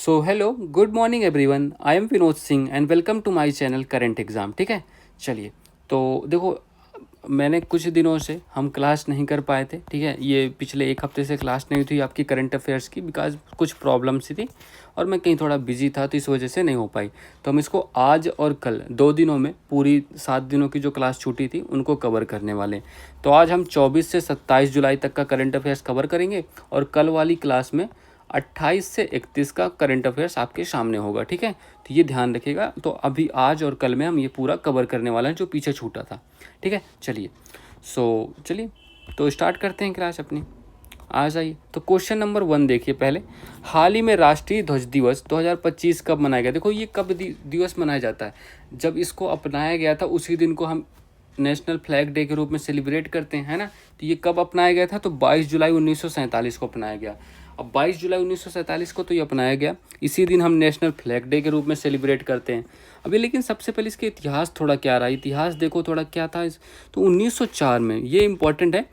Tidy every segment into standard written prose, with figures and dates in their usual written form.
So hello good morning everyone, I am Vinod Singh and welcome to my channel current exam. ठीक है, चलिए। तो देखो, मैंने कुछ दिनों से हम क्लास नहीं कर पाए थे। ठीक है, ये पिछले एक हफ्ते से क्लास नहीं हुई थी आपकी करंट अफेयर्स की, बिकॉज कुछ प्रॉब्लम सी थी और मैं कहीं थोड़ा बिजी था, तो इस वजह से नहीं हो पाई। तो हम इसको आज और कल 2 दिनों में पूरी 7 दिनों की जो क्लास छूटी थी उनको कवर करने वाले हैं। तो आज हम 24 से 27 जुलाई तक का करंट अफेयर्स कवर करेंगे और कल वाली क्लास में 28 से 31 का करंट अफेयर्स आपके सामने होगा। ठीक है, तो ये ध्यान रखिएगा। तो अभी आज और कल में हम ये पूरा कवर करने वाले हैं जो पीछे छूटा था। ठीक है, चलिए। चलिए तो स्टार्ट करते हैं क्लास अपनी। आ जाइए। तो क्वेश्चन नंबर 1 देखिए पहले। हाल ही में राष्ट्रीय ध्वज दिवस 2025 कब मनाया गया? देखो, ये कब दिवस मनाया जाता है? जब इसको अपनाया गया था उसी दिन को हम नेशनल फ्लैग डे के रूप में सेलिब्रेट करते हैं, है ना। तो ये कब अपनाया गया था? तो 22 जुलाई 1947 को अपनाया गया। अब 22 जुलाई 1947 को तो ये अपनाया गया, इसी दिन हम नेशनल फ्लैग डे के रूप में सेलिब्रेट करते हैं। अभी लेकिन सबसे पहले इसके इतिहास थोड़ा क्या रहा, इतिहास देखो थोड़ा क्या था तो 1904 में, ये इंपॉर्टेंट है,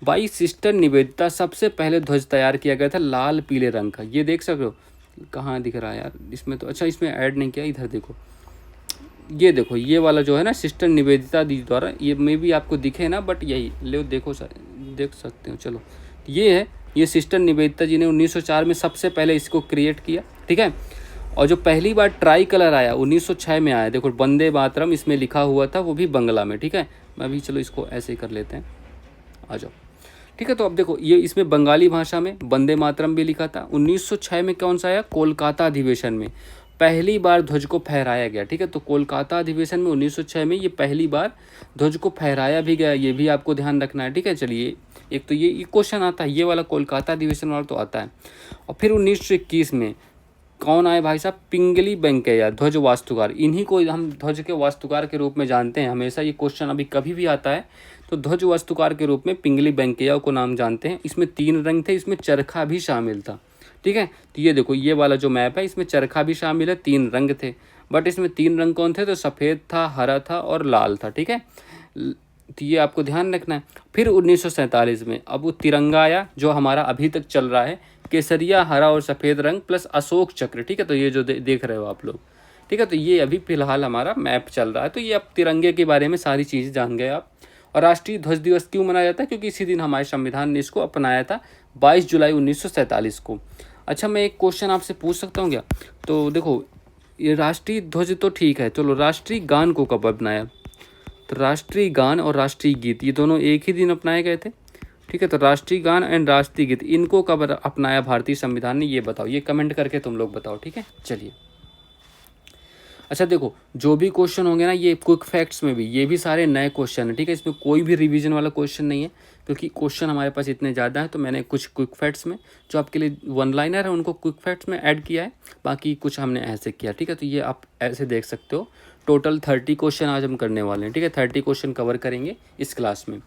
बाई सिस्टर निवेदिता सबसे पहले ध्वज तैयार किया गया था लाल पीले रंग का। ये देख सकते हो, कहाँ दिख रहा है यार इसमें? तो अच्छा, इसमें ऐड नहीं किया, इधर देखो, ये देखो, ये वाला जो है ना सिस्टर निवेदिता दी द्वारा, ये मे भी आपको दिखे ना, बट यही ले देखो सर, देख सकते हो। चलो, ये है, ये सिस्टर निवेदिता जी ने 1904 में सबसे पहले इसको क्रिएट किया। ठीक है, और जो पहली बार ट्राई कलर आया 1906 में आया, देखो वंदे मातरम इसमें लिखा हुआ था, वो भी बंगला में। ठीक है, मैं अभी चलो इसको ऐसे ही कर लेते हैं, आ जाओ। ठीक है, तो अब देखो, ये इसमें बंगाली भाषा में वंदे मातरम भी लिखा था। 1906 में कौन सा आया? कोलकाता अधिवेशन में पहली बार ध्वज को फहराया गया। ठीक है, तो कोलकाता अधिवेशन में 1906 में ये पहली बार ध्वज को फहराया भी गया, ये भी आपको ध्यान रखना है। ठीक है, चलिए, एक तो ये क्वेश्चन आता है, ये वाला कोलकाता अधिवेशन वाला तो आता है। और फिर 1921 में कौन आए भाई साहब? पिंगली वेंकैया, ध्वज वास्तुकार। इन्हीं को हम ध्वज के वास्तुकार के रूप में जानते हैं। हमेशा ये क्वेश्चन अभी कभी भी आता है तो ध्वज वास्तुकार के रूप में पिंगली वेंकैया को नाम जानते हैं। इसमें 3 रंग थे, इसमें चरखा भी शामिल था। ठीक है, तो ये देखो, ये वाला जो मैप है इसमें चरखा भी शामिल है, 3 रंग थे, बट इसमें 3 रंग कौन थे? तो सफ़ेद था, हरा था और लाल था। ठीक है, तो ये आपको ध्यान रखना है। फिर 1947 में अब वो तिरंगा आया जो हमारा अभी तक चल रहा है, केसरिया, हरा और सफ़ेद रंग प्लस अशोक चक्र। ठीक है, तो ये जो देख रहे हो आप लोग। ठीक है, तो ये अभी फिलहाल हमारा मैप चल रहा है। तो ये अब तिरंगे के बारे में सारी चीज़ें जान गए आप। और राष्ट्रीय ध्वज दिवस क्यों मनाया जाता है? क्योंकि इसी दिन हमारे संविधान ने इसको अपनाया था, 22 जुलाई 1947 को। अच्छा, मैं एक क्वेश्चन आपसे पूछ सकता हूँ क्या? तो देखो, ये राष्ट्रीय ध्वज तो ठीक है, चलो राष्ट्रीय गान को कब अपनाया? तो राष्ट्रीय गान और राष्ट्रीय गीत ये दोनों एक ही दिन अपनाए गए थे। ठीक है, तो राष्ट्रीय गान एंड राष्ट्रीय गीत इनको कब अपनाया भारतीय संविधान ने, ये बताओ, ये कमेंट करके तुम लोग बताओ। ठीक है, चलिए। अच्छा देखो, जो भी क्वेश्चन होंगे ना, ये क्विक फैक्ट्स में भी, ये भी सारे नए क्वेश्चन हैं। ठीक है, इसमें कोई भी रिवीजन वाला क्वेश्चन नहीं है, क्योंकि क्वेश्चन हमारे पास इतने ज़्यादा है। तो मैंने कुछ क्विक फैक्ट्स में जो आपके लिए 1 लाइनर है उनको क्विक फैक्ट्स में ऐड किया है, बाकी कुछ हमने ऐसे किया। ठीक है, तो ये आप ऐसे देख सकते हो। टोटल 30 क्वेश्चन आज हम करने वाले हैं। ठीक है, 30 क्वेश्चन कवर करेंगे इस क्लास में।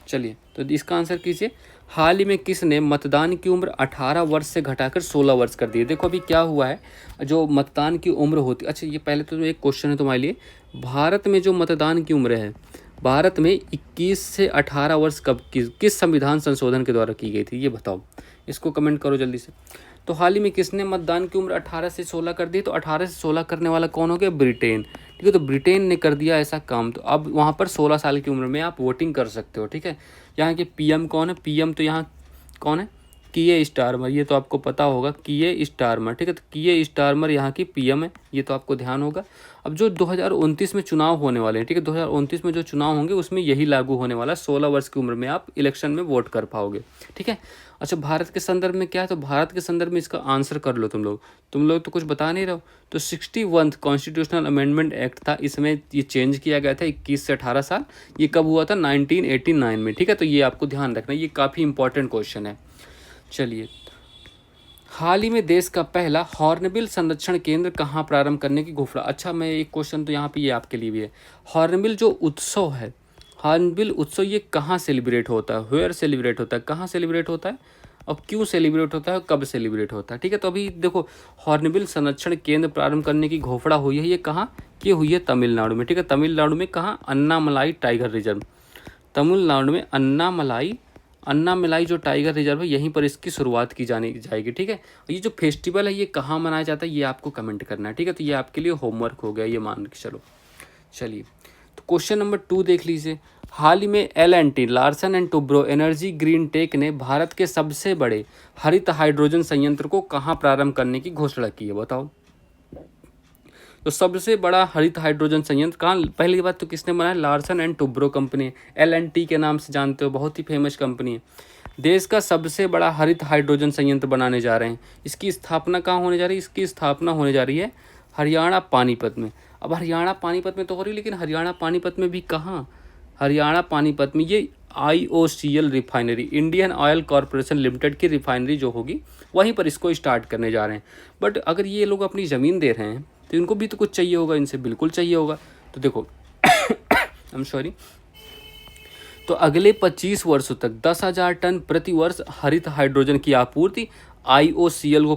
चलिए, तो इसका आंसर कीजिए। हाल ही में किसने मतदान की उम्र 18 वर्ष से घटाकर 16 वर्ष कर दी है? देखो, अभी क्या हुआ है, जो मतदान की उम्र होती, अच्छा ये पहले तो एक क्वेश्चन है तुम्हारे लिए, भारत में जो मतदान की उम्र है, भारत में 21 से 18 वर्ष कब किस संविधान संशोधन के द्वारा की गई थी, ये बताओ। इसको कमेंट करो जल्दी से। तो हाल ही में किसने मतदान की उम्र 18 से 16 कर दी? तो 18 से 16 करने वाला कौन हो गया? ब्रिटेन। ठीक है, तो ब्रिटेन ने कर दिया ऐसा काम, तो अब वहाँ पर 16 साल की उम्र में आप वोटिंग कर सकते हो। ठीक है, यहाँ के पीएम कौन है? पीएम तो यहाँ कौन है? कीयर स्टारमर, ये तो आपको पता होगा, कीयर स्टारमर। ठीक है, तो कीयर स्टारमर यहाँ की पीएम है, ये तो आपको ध्यान होगा। अब जो 2029 में चुनाव होने वाले हैं, ठीक है, 2029 में जो चुनाव होंगे उसमें यही लागू होने वाला है, 16 वर्ष की उम्र में आप इलेक्शन में वोट कर पाओगे। ठीक है, अच्छा भारत के संदर्भ में क्या है? तो भारत के संदर्भ में इसका आंसर कर लो तुम लोग तो कुछ बता नहीं रहे हो। तो 61 कॉन्स्टिट्यूशनल अमेंडमेंट एक्ट था, इसमें ये चेंज किया गया था 21 से 18 साल। ये कब हुआ था? 1989 में। ठीक है, तो ये आपको ध्यान रखना, ये काफ़ी इंपॉर्टेंट क्वेश्चन है। चलिए, हाल ही में देश का पहला हॉर्नबिल संरक्षण केंद्र कहाँ प्रारंभ करने की घोषणा? अच्छा, मैं एक क्वेश्चन तो यहाँ पे ये आपके लिए भी है। हॉर्नबिल जो उत्सव है, हॉर्नबिल उत्सव ये कहाँ सेलिब्रेट होता है? वेयर सेलिब्रेट होता है? कहाँ सेलिब्रेट होता है और क्यों सेलिब्रेट होता है और कब सेलिब्रेट होता है? ठीक है, तो अभी देखो, हॉर्नबिल संरक्षण केंद्र प्रारंभ करने की घोषणा हुई है, ये कहाँ की हुई है? तमिलनाडु में। ठीक है, तमिलनाडु में कहाँ? अन्नामलाई टाइगर रिजर्व, तमिलनाडु में अन्नामलाई अन्नामलाई जो टाइगर रिजर्व है यहीं पर इसकी शुरुआत की जाएगी, ठीक है। ये जो फेस्टिवल है ये कहाँ मनाया जाता है ये आपको कमेंट करना है, ठीक है। तो ये आपके लिए होमवर्क हो गया, ये मान के चलो। चलिए, तो क्वेश्चन नंबर 2 देख लीजिए। हाल ही में L&T Larsen and Toubro energy green tech ने भारत के सबसे बड़े हरित हाइड्रोजन संयंत्र को कहाँ प्रारंभ करने की घोषणा की है, बताओ। तो सबसे बड़ा हरित हाइड्रोजन संयंत्र कहाँ, पहली बात तो किसने बनाया, Larsen and Toubro company, L&T के नाम से जानते हो, बहुत ही फेमस कंपनी है। देश का सबसे बड़ा हरित हाइड्रोजन संयंत्र बनाने जा रहे हैं। इसकी स्थापना कहाँ होने जा रही है, इसकी स्थापना होने जा रही है हरियाणा पानीपत में। अब हरियाणा पानीपत में तो हो रही है, लेकिन हरियाणा पानीपत में भी कहाँ, हरियाणा पानीपत में ये IOCL refinery, Indian oil corporation limited की रिफाइनरी जो होगी वहीं पर इसको स्टार्ट करने जा रहे हैं। बट अगर ये लोग अपनी ज़मीन दे रहे हैं तो इनको भी तो कुछ चाहिए होगा, इनसे बिल्कुल चाहिए होगा। तो देखो आई एम सॉरी, तो अगले 25 वर्षों तक 10,000 टन प्रति वर्ष हरित हाइड्रोजन की आपूर्ति IOCL को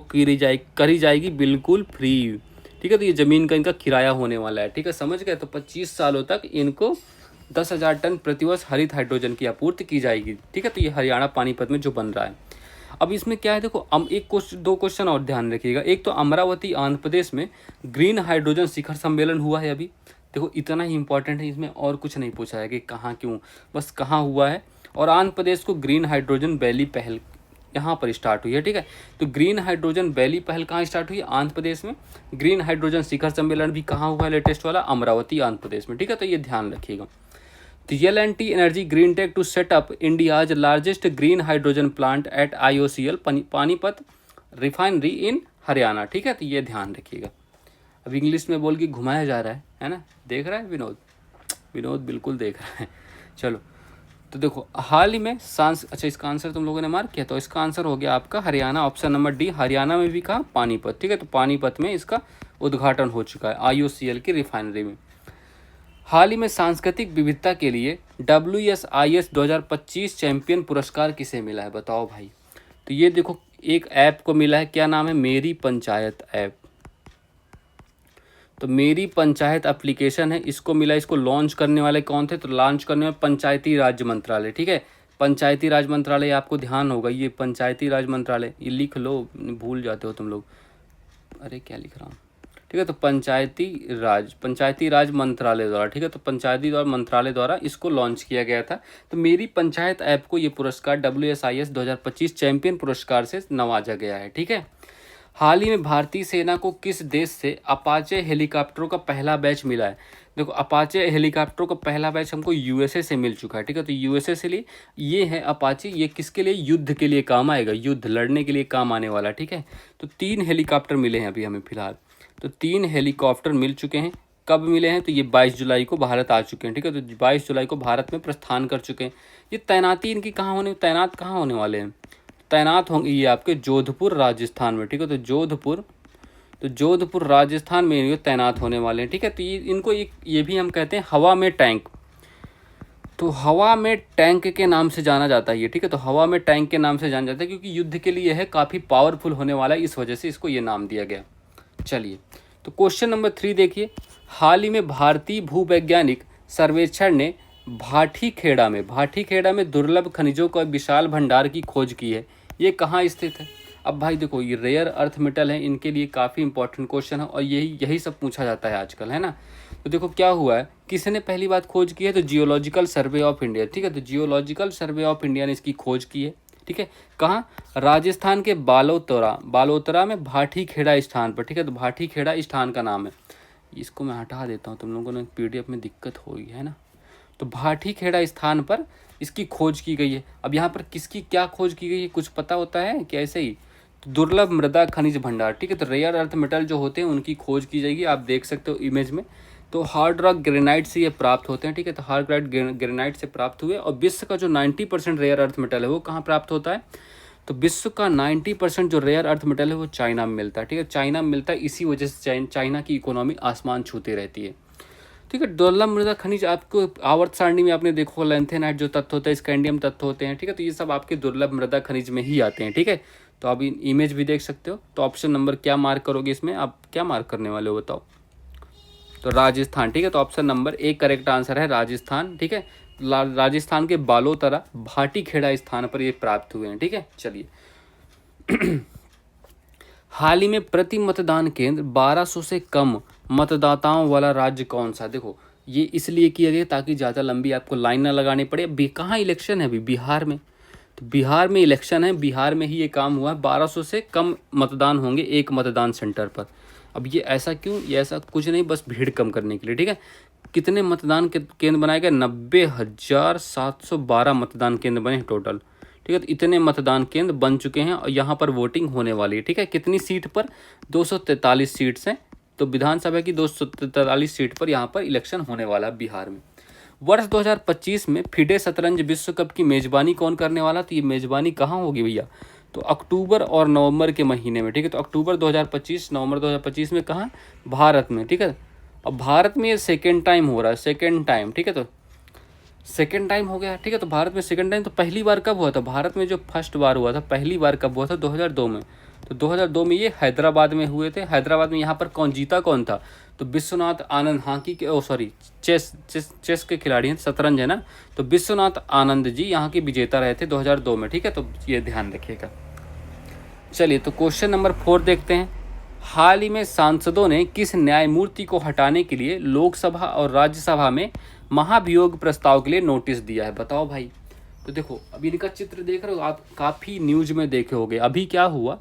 करी जाएगी बिल्कुल फ्री, ठीक है। तो ये ज़मीन का इनका किराया होने वाला है, ठीक है, समझ गए। तो 25 सालों तक इनको 10,000 टन प्रतिवर्ष हरित हाइड्रोजन की आपूर्ति की जाएगी, ठीक है। तो ये हरियाणा पानीपत में जो बन रहा है। अब इसमें क्या है, देखो दो क्वेश्चन और ध्यान रखिएगा। एक तो अमरावती आंध्र प्रदेश में ग्रीन हाइड्रोजन शिखर सम्मेलन हुआ है अभी, देखो इतना ही इंपॉर्टेंट है, इसमें और कुछ नहीं पूछा है कि कहाँ क्यों, बस कहाँ हुआ है। और आंध्र प्रदेश को ग्रीन हाइड्रोजन वैली पहल यहाँ पर स्टार्ट हुई है, ठीक है। तो ग्रीन हाइड्रोजन वैली पहल कहाँ स्टार्ट हुई है, आंध्र प्रदेश में। ग्रीन हाइड्रोजन शिखर सम्मेलन भी कहाँ हुआ है लेटेस्ट वाला, अमरावती आंध्र प्रदेश में, ठीक है। तो ये ध्यान रखिएगा। तो L&T energy green tech to set up India's largest green hydrogen plant at IOCL Panipat refinery in Haryana, ठीक है। तो ये ध्यान रखिएगा। अब इंग्लिश में बोल के घुमाया जा रहा है ना, देख रहा है विनोद बिल्कुल देख रहा है। चलो, तो देखो हाल ही में अच्छा इसका आंसर तुम लोगों ने मार्क किया, तो इसका आंसर हो गया आपका Haryana, option number D. Haryana में भी कहा, पानीपत, ठीक है। तो पानीपत में इसका उद्घाटन हो चुका है IOCL की रिफाइनरी में। हाल ही में सांस्कृतिक विविधता के लिए WSIS 2025 चैंपियन पुरस्कार किसे मिला है, बताओ भाई। तो ये देखो एक ऐप को मिला है, क्या नाम है, मेरी पंचायत ऐप। तो मेरी पंचायत एप्लीकेशन है, इसको मिला। इसको लॉन्च करने वाले कौन थे, तो लॉन्च करने वाले पंचायती राज मंत्रालय, ठीक है। पंचायती राज मंत्रालय आपको ध्यान होगा, ये पंचायती राज मंत्रालय, ये लिख लो, भूल जाते हो तुम लोग, अरे क्या लिख रहा हूँ, ठीक है। तो पंचायती राज मंत्रालय द्वारा, ठीक है। तो पंचायती राज मंत्रालय द्वारा इसको लॉन्च किया गया था। तो मेरी पंचायत ऐप को ये पुरस्कार WSIS 2025 चैंपियन पुरस्कार से नवाजा गया है, ठीक है। हाल ही में भारतीय सेना को किस देश से अपाचे हेलीकॉप्टरों का पहला बैच मिला है। देखो अपाचे हेलीकॉप्टरों का पहला बैच हमको USA से मिल चुका है, ठीक है। तो USA से लिए ये है अपाचे, ये किसके लिए, युद्ध के लिए काम आएगा, युद्ध लड़ने के लिए काम आने वाला, ठीक है। तो 3 हेलीकॉप्टर मिले हैं अभी हमें फिलहाल, तो 3 हेलीकॉप्टर मिल चुके हैं। कब मिले हैं, तो ये 22 जुलाई को भारत आ चुके हैं, ठीक है। तो 22 जुलाई को भारत में प्रस्थान कर चुके हैं। ये तैनात कहाँ होने वाले हैं, तैनात होंगे ये आपके जोधपुर राजस्थान में, ठीक है। तो जोधपुर राजस्थान में ये तैनात होने वाले हैं, ठीक है। तो ये इनको ये भी हम कहते हैं हवा में टैंक, तो हवा में टैंक के नाम से जाना जाता है ये, ठीक है। तो हवा में टैंक के नाम से जाना जाता है क्योंकि युद्ध के लिए है, काफ़ी पावरफुल होने वाला है, इस वजह से इसको ये नाम दिया गया। चलिए, तो क्वेश्चन नंबर 3 देखिए। हाल ही में भारतीय भूवैज्ञानिक सर्वेक्षण ने भाटीखेड़ा में दुर्लभ खनिजों का विशाल भंडार की खोज की है। ये कहाँ स्थित है। अब भाई देखो ये रेयर अर्थ मेटल है, इनके लिए काफ़ी इंपॉर्टेंट क्वेश्चन है और यही सब पूछा जाता है आजकल, है ना। तो देखो क्या हुआ है, किसने पहली बात खोज की है, तो जियोलॉजिकल सर्वे ऑफ इंडिया, ठीक है। तो जियोलॉजिकल सर्वे ऑफ इंडिया ने इसकी खोज की है, ठीक है। कहाँ, राजस्थान के बालोतरा में भाटीखेड़ा स्थान पर, ठीक है। तो भाटीखेड़ा स्थान का नाम है, इसको मैं हटा देता हूँ, तुम लोगों ने PDF में दिक्कत होगी, है ना। तो भाटीखेड़ा स्थान पर इसकी खोज की गई है। अब यहाँ पर किसकी क्या खोज की गई है, कुछ पता होता है कि ऐसे ही, तो दुर्लभ मृदा खनिज भंडार, ठीक है। तो रेयर अर्थ मेटल जो होते हैं उनकी खोज की जाएगी, आप देख सकते हो इमेज में। तो हार्ड रॉक ग्रेनाइट से ये प्राप्त होते हैं, ठीक है। तो हार्ड रॉक ग्रेनाइट से प्राप्त हुए, और विश्व का जो 90% रेयर अर्थ मेटल है वो कहाँ प्राप्त होता है, तो विश्व का 90% जो रेयर अर्थ मेटल है वो चाइना में मिलता है, ठीक है। चाइना में मिलता है, इसी वजह से चाइना की इकोनॉमी आसमान छूती रहती है, ठीक है। दुर्लभ मृदा खनिज आपको आवर्त सारणी में आपने देखो, लैंथेनाइट जो तत्व होता है, स्कैंडियम तत्व होते हैं, ठीक है। तो ये सब आपके दुर्लभ मृदा खनिज में ही आते हैं, ठीक है। तो आप इमेज भी देख सकते हो। तो ऑप्शन नंबर क्या मार्क करोगे इसमें, आप क्या मार्क करने वाले हो बताओ, तो राजस्थान, ठीक है। तो ऑप्शन नंबर 1 करेक्ट आंसर है राजस्थान, ठीक है। राजस्थान के बालोतरा भाटीखेड़ा स्थान पर ये प्राप्त हुए हैं। ठीक है, चलिए। हाल ही में प्रति मतदान केंद्र 1200 से कम मतदाताओं वाला राज्य कौन सा? देखो ये इसलिए किया गया ताकि ज़्यादा लंबी आपको लाइन ना लगानी पड़े। कहाँ इलेक्शन है अभी? बिहार में। तो बिहार में इलेक्शन है, बिहार में ही ये काम हुआ है। 1200 से कम मतदान होंगे एक मतदान सेंटर पर। अब ये ऐसा क्यों? ये ऐसा कुछ नहीं, बस भीड़ कम करने के लिए। ठीक है, कितने मतदान केंद्र बनाए गए? 90,712 मतदान केंद्र बने टोटल। ठीक है, तो इतने मतदान केंद्र बन चुके हैं और यहाँ पर वोटिंग होने वाली है। ठीक है, कितनी सीट पर? 243 सीट्स हैं। तो विधानसभा की 243 सीट पर यहाँ पर इलेक्शन होने वाला है बिहार में। वर्ष 2025 में फिडे शतरंज विश्व कप की मेज़बानी कौन करने वाला? तो ये मेज़बानी कहाँ होगी भैया? तो अक्टूबर और नवंबर के महीने में। ठीक है, तो अक्टूबर 2025, नवंबर 2025 में कहाँ? भारत में। ठीक है, अब भारत में ये सेकेंड टाइम हो रहा है, सेकेंड टाइम। ठीक है, तो सेकेंड टाइम हो गया। ठीक है, तो भारत में सेकेंड टाइम। तो पहली बार कब हुआ था भारत में? जो फर्स्ट बार हुआ था, पहली बार कब हुआ था? 2002 में। तो 2002 में ये हैदराबाद में हुए थे। हैदराबाद में यहाँ पर कौन जीता? कौन था? तो विश्वनाथ आनंद, हॉकी के, सॉरी, चेस के खिलाड़ी हैं, शतरंज है ना। तो विश्वनाथ आनंद जी यहाँ के विजेता रहे थे 2002 में। ठीक है, तो ये ध्यान रखिएगा। चलिए, तो क्वेश्चन नंबर 4 देखते हैं। हाल ही में सांसदों ने किस न्यायमूर्ति को हटाने के लिए लोकसभा और राज्यसभा में महाभियोग प्रस्ताव के लिए नोटिस दिया है? बताओ भाई। तो देखो अभी इनका चित्र देख रहे हो आप, काफ़ी न्यूज में देखे होंगे। अभी क्या हुआ,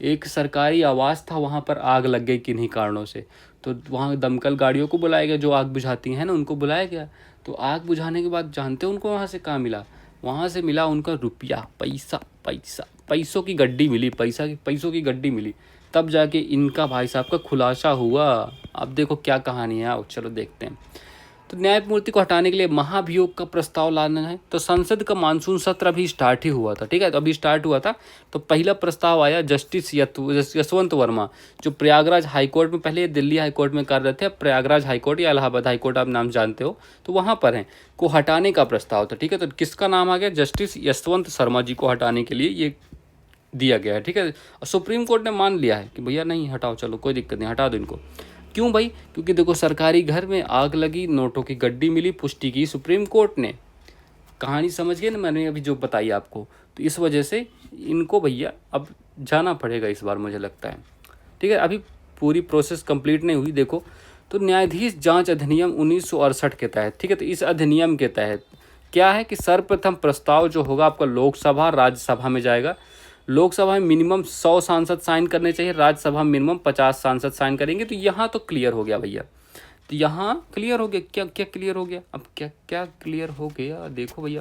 एक सरकारी आवास था, वहाँ पर आग लग गई किन्हीं कारणों से। तो वहाँ दमकल गाड़ियों को बुलाया गया, जो आग बुझाती हैं ना, उनको बुलाया गया। तो आग बुझाने के बाद जानते हो उनको वहाँ से कहाँ मिला? वहाँ से मिला उनका रुपया, पैसा, पैसों की गड्डी मिली, पैसों की गड्डी मिली। तब जाके इनका भाई साहब का खुलासा हुआ। अब देखो क्या कहानी है, आओ चलो देखते हैं। तो न्यायमूर्ति को हटाने के लिए महाभियोग का प्रस्ताव लाना है। तो संसद का मानसून सत्र अभी स्टार्ट ही हुआ था। ठीक है, तो अभी स्टार्ट हुआ था। तो पहला प्रस्ताव आया जस्टिस यशवंत वर्मा, जो प्रयागराज हाईकोर्ट में, पहले दिल्ली हाईकोर्ट में कर रहे थे, अब प्रयागराज हाईकोर्ट या इलाहाबाद हाईकोर्ट आप नाम जानते हो, तो वहाँ पर हैं, को हटाने का प्रस्ताव था। ठीक है, तो किसका नाम आ गया? जस्टिस यशवंत शर्मा जी को हटाने के लिए ये दिया गया है। ठीक है, और सुप्रीम कोर्ट ने मान लिया है कि भैया नहीं हटाओ, चलो कोई दिक्कत नहीं, हटा दो इनको। क्यों भाई? क्योंकि देखो सरकारी घर में आग लगी, नोटों की गड्डी मिली, पुष्टि की सुप्रीम कोर्ट ने। कहानी समझ गए ना मैंने अभी जो बताई आपको? तो इस वजह से इनको भैया अब जाना पड़ेगा इस बार, मुझे लगता है। ठीक है, अभी पूरी प्रोसेस कंप्लीट नहीं हुई। देखो, तो न्यायाधीश जांच अधिनियम 1968 के तहत, ठीक है, तो इस अधिनियम के तहत क्या है कि सर्वप्रथम प्रस्ताव जो होगा आपका लोकसभा राज्यसभा में जाएगा। लोकसभा में मिनिमम 100 सांसद साइन करने चाहिए, राज्यसभा में मिनिमम 50 सांसद साइन करेंगे। तो यहाँ तो क्लियर हो गया भैया, तो यहाँ क्लियर हो गया। क्या क्या क्लियर हो गया? अब क्या क्या क्लियर हो गया देखो भैया।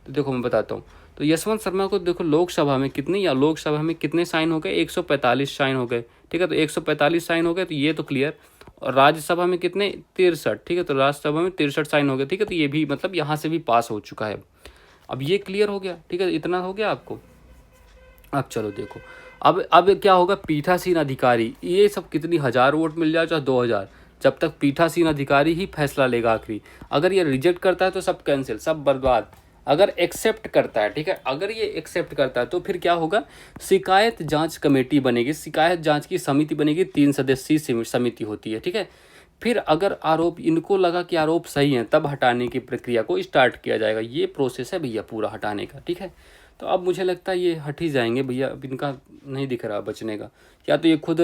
तो देखो मैं बताता हूँ। तो यशवंत शर्मा को देखो लोकसभा में कितने, या लोकसभा में कितने साइन हो गए? 145 साइन हो गए। ठीक है, तो 145 साइन हो गए, तो ये तो क्लियर। और राज्यसभा में कितने? 63। ठीक है, तो राज्यसभा में 63 साइन हो गए। ठीक है, तो ये भी मतलब यहाँ से भी पास हो चुका है। अब ये क्लियर हो गया। ठीक है, इतना हो गया आपको। अब चलो देखो, अब क्या होगा? पीठासीन अधिकारी, ये सब कितनी 1000 वोट मिल जाए चाहे 2000, जब तक पीठासीन अधिकारी ही फैसला लेगा आखिरी। अगर ये रिजेक्ट करता है तो सब कैंसिल, सब बर्बाद। अगर एक्सेप्ट करता है, ठीक है, अगर ये एक्सेप्ट करता है तो फिर क्या होगा? शिकायत जांच कमेटी बनेगी, शिकायत जांच की समिति बनेगी, 3 सदस्यीय समिति होती है। ठीक है, फिर अगर आरोप, इनको लगा कि आरोप सही है, तब हटाने की प्रक्रिया को स्टार्ट किया जाएगा। ये प्रोसेस है भैया पूरा हटाने का। ठीक है, तो अब मुझे लगता है ये हट ही जाएंगे भैया, अब इनका नहीं दिख रहा बचने का। या तो ये खुद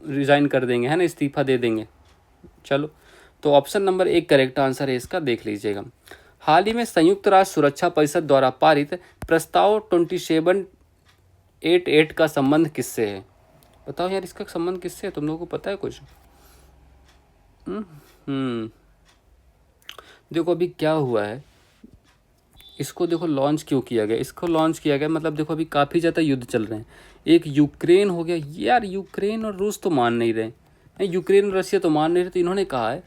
रिज़ाइन कर देंगे, है ना, इस्तीफा दे देंगे। चलो, तो ऑप्शन नंबर 1 करेक्ट आंसर है इसका, देख लीजिएगा। हाल ही में संयुक्त राष्ट्र सुरक्षा परिषद द्वारा पारित प्रस्ताव 2788 का संबंध किससे है? बताओ यार, इसका संबंध किससे है? तुम लोगों को पता है कुछ? देखो अभी क्या हुआ है, इसको देखो लॉन्च क्यों किया गया? इसको लॉन्च किया गया मतलब देखो अभी काफ़ी ज़्यादा युद्ध चल रहे हैं। एक यूक्रेन हो गया यार, यूक्रेन और रूस तो मान नहीं रहे, यूक्रेन और रशिया तो मान नहीं रहे। तो इन्होंने कहा है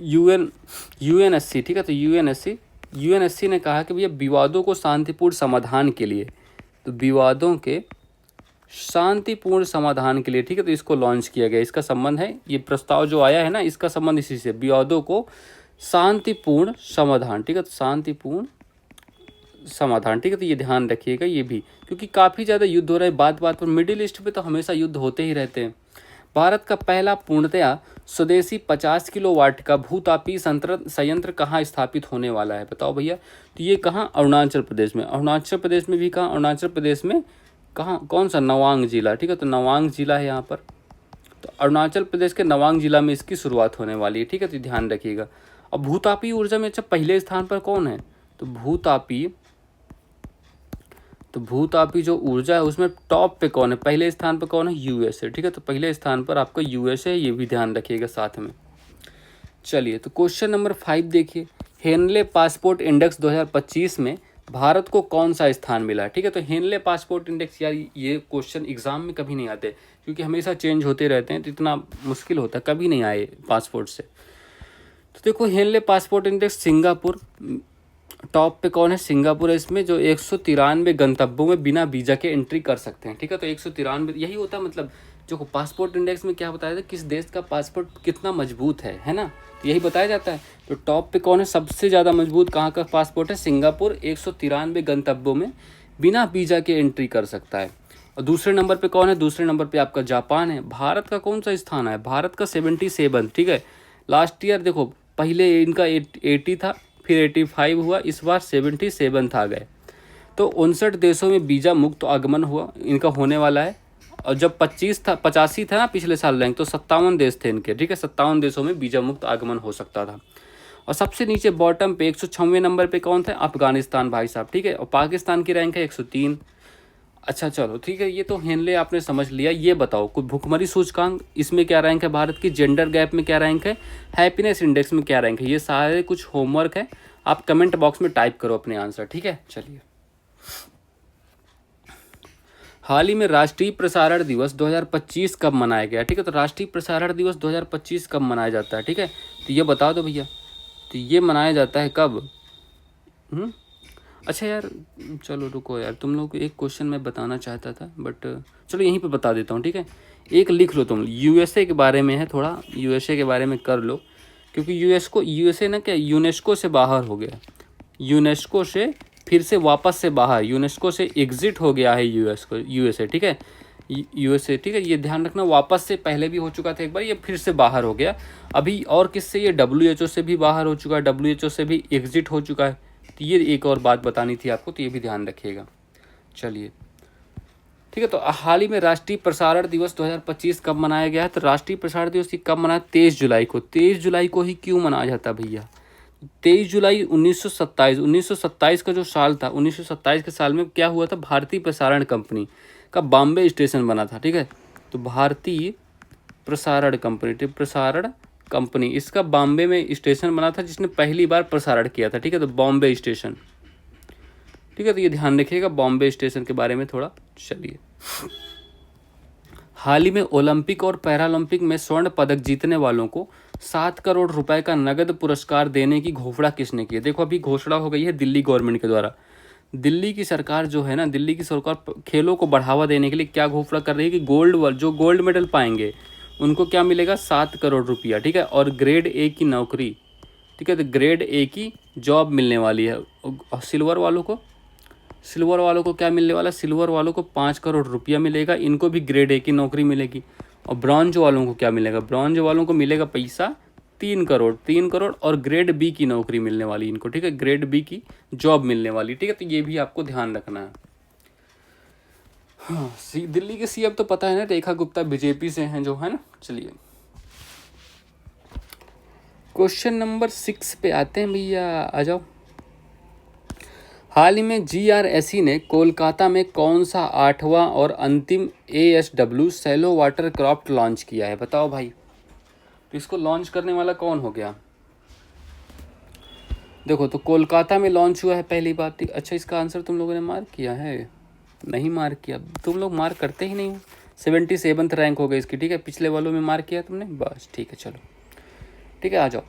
यूएनएससी, ठीक है, तो यूएनएससी ने कहा कि भैया विवादों को शांतिपूर्ण समाधान के लिए, तो विवादों के शांतिपूर्ण समाधान के लिए, ठीक है, तो इसको लॉन्च किया गया। इसका संबंध है, ये प्रस्ताव जो आया है ना, इसका संबंध इसी से, विवादों को शांतिपूर्ण समाधान। ठीक है, तो शांतिपूर्ण समाधान। ठीक है, तो ये ध्यान रखिएगा ये भी, क्योंकि काफ़ी ज़्यादा युद्ध हो रहा है बात बात पर। मिडिल ईस्ट पे तो हमेशा युद्ध होते ही रहते हैं। भारत का पहला पूर्णतया स्वदेशी 50 किलोवाट का भूतापी संयंत्र कहाँ स्थापित होने वाला है, बताओ भैया। तो ये कहाँ, अरुणाचल प्रदेश में। अरुणाचल प्रदेश में भी कहाँ, अरुणाचल प्रदेश में कहाँ, कौन सा, नवांग जिला, ठीक है। तो नवांग जिला है यहाँ पर, तो अरुणाचल प्रदेश के नवांग जिला में इसकी शुरुआत होने वाली है, ठीक है। तो ध्यान रखिएगा। अब भूतापी ऊर्जा में अच्छा पहले स्थान पर कौन है, तो भूतापी जो ऊर्जा है उसमें टॉप पे कौन है, पहले स्थान पर कौन है, यूएसए, ठीक है। तो पहले स्थान पर आपका यूएसए, ये भी ध्यान रखिएगा साथ में। चलिए, तो क्वेश्चन नंबर 5 देखिए, हेनले पासपोर्ट इंडेक्स 2025 में भारत को कौन सा स्थान मिला, ठीक है। तो हेनले पासपोर्ट इंडेक्स, यार ये क्वेश्चन एग्जाम में कभी नहीं आते क्योंकि हमेशा चेंज होते रहते हैं, तो इतना मुश्किल होता है, कभी नहीं आए पासपोर्ट से। तो देखो, Henley passport index Singapore, top पे कौन है, सिंगापुर है इसमें, जो 193 गंतव्यों में बिना वीज़ा के एंट्री कर सकते हैं, ठीक है। तो 193, यही होता है मतलब, जो पासपोर्ट इंडेक्स में क्या बताया था, किस देश का पासपोर्ट कितना मजबूत है ना, तो यही बताया जाता है। तो टॉप पे कौन है, सबसे ज़्यादा मजबूत कहाँ का पासपोर्ट है, सिंगापुर, 193 गंतव्यों में बिना वीज़ा के एंट्री कर सकता है। और दूसरे नंबर पे कौन है, दूसरे नंबर पे आपका जापान है। भारत का कौन सा स्थान है, भारत का 77, ठीक है। लास्ट ईयर देखो, पहले इनका 80 था, फिर 85 हुआ, इस बार 77 आ गए। तो 59 देशों में वीज़ा मुक्त आगमन हुआ इनका होने वाला है। और जब 85 था ना पिछले साल रैंक, तो 57 देश थे इनके, ठीक है। 57 देशों में वीज़ा मुक्त आगमन हो सकता था। और सबसे नीचे बॉटम पे 106वें नंबर पे कौन थे, अफगानिस्तान भाई साहब, ठीक है। और पाकिस्तान की रैंक है 103। अच्छा चलो ठीक है, ये तो हेनले आपने समझ लिया। ये बताओ कोई भुखमरी सूचकांक, इसमें क्या रैंक है भारत की, जेंडर गैप में क्या रैंक है, हैप्पीनेस इंडेक्स में क्या रैंक है, ये सारे कुछ होमवर्क है, आप कमेंट बॉक्स में टाइप करो अपने आंसर, ठीक है। चलिए, हाल ही में राष्ट्रीय प्रसारण दिवस 2025 कब मनाया गया, ठीक है। तो राष्ट्रीय प्रसारण दिवस 2025 कब मनाया जाता है, ठीक है। तो ये बता दो भैया, तो ये मनाया जाता है कब। अच्छा यार, चलो रुको यार, तुम लोग को एक क्वेश्चन मैं बताना चाहता था, बट चलो यहीं पे बता देता हूँ, ठीक है। एक लिख लो तुम, यूएसए के बारे में है, थोड़ा यूएसए के बारे में कर लो, क्योंकि यूएसए ना क्या, यूनेस्को से बाहर हो गया, यूनेस्को से फिर से वापस से बाहर, यूनेस्को से एग्जिट हो गया है यूएसए, ठीक है। यूएसए, ठीक है, ये ध्यान रखना, वापस से पहले भी हो चुका था एक बार, ये फिर से बाहर हो गया अभी। और किससे, ये डब्ल्यूएचओ से भी बाहर हो चुका है, डब्ल्यूएचओ से भी एग्जिट हो चुका है। तो ये एक और बात बतानी थी आपको, तो ये भी ध्यान रखिएगा। चलिए ठीक है, तो हाल ही में राष्ट्रीय प्रसारण दिवस 2025 कब मनाया गया है, तो राष्ट्रीय प्रसारण दिवस कब मनाया, 23 जुलाई को। 23 जुलाई को ही क्यों मनाया जाता है भैया, 23 जुलाई 1927 का जो साल था, 1927 के साल में क्या हुआ था, भारतीय प्रसारण कंपनी का बॉम्बे स्टेशन बना था, ठीक है। तो भारतीय प्रसारण कंपनी इसका बॉम्बे में स्टेशन बना था, जिसने पहली बार प्रसारण किया था, ठीक है। तो बॉम्बे स्टेशन, ठीक है। तो ये ध्यान रखिएगा बॉम्बे स्टेशन के बारे में थोड़ा। चलिए, हाल ही में ओलंपिक और पैरालंपिक में स्वर्ण पदक जीतने वालों को 7 करोड़ रुपए का नगद पुरस्कार देने की घोषणा किसने की है। देखो अभी घोषणा हो गई है दिल्ली गवर्नमेंट के द्वारा। दिल्ली की सरकार जो है ना, दिल्ली की सरकार खेलों को बढ़ावा देने के लिए क्या घोषणा कर रही है कि जो गोल्ड मेडल पाएंगे उनको क्या मिलेगा, 7 करोड़ रुपया, ठीक है। और ग्रेड ए की नौकरी, ठीक है, तो ग्रेड ए की जॉब मिलने वाली है। सिल्वर वालों को क्या मिलने वाला है, सिल्वर वालों को 5 करोड़ रुपया मिलेगा, इनको भी ग्रेड ए की नौकरी मिलेगी। और ब्रॉन्ज वालों को क्या मिलेगा, ब्रॉन्ज वालों को मिलेगा पैसा 3 करोड़ और ग्रेड बी की नौकरी मिलने वाली इनको, ठीक है, ग्रेड बी की जॉब मिलने वाली, ठीक है। तो ये भी आपको ध्यान रखना है। हाँ, दिल्ली के सीएम तो पता है ना, रेखा गुप्ता बीजेपी से हैं जो, है ना। चलिए, क्वेश्चन नंबर 6 पे आते हैं भैया, आ जाओ। हाल ही में जीआरएसई ने कोलकाता में कौन सा 8वां और अंतिम ASW shallow water craft launch किया है, बताओ भाई। तो इसको लॉन्च करने वाला कौन हो गया, देखो तो कोलकाता में लॉन्च हुआ है पहली बात। अच्छा, इसका आंसर तुम लोगों ने मार्क किया है, नहीं मार्क किया, तुम लोग मार्क करते ही नहीं हो। 77 रैंक हो गई इसकी, ठीक है, पिछले वालों में मार्क किया तुमने, बस ठीक है। चलो ठीक है, आ जाओ।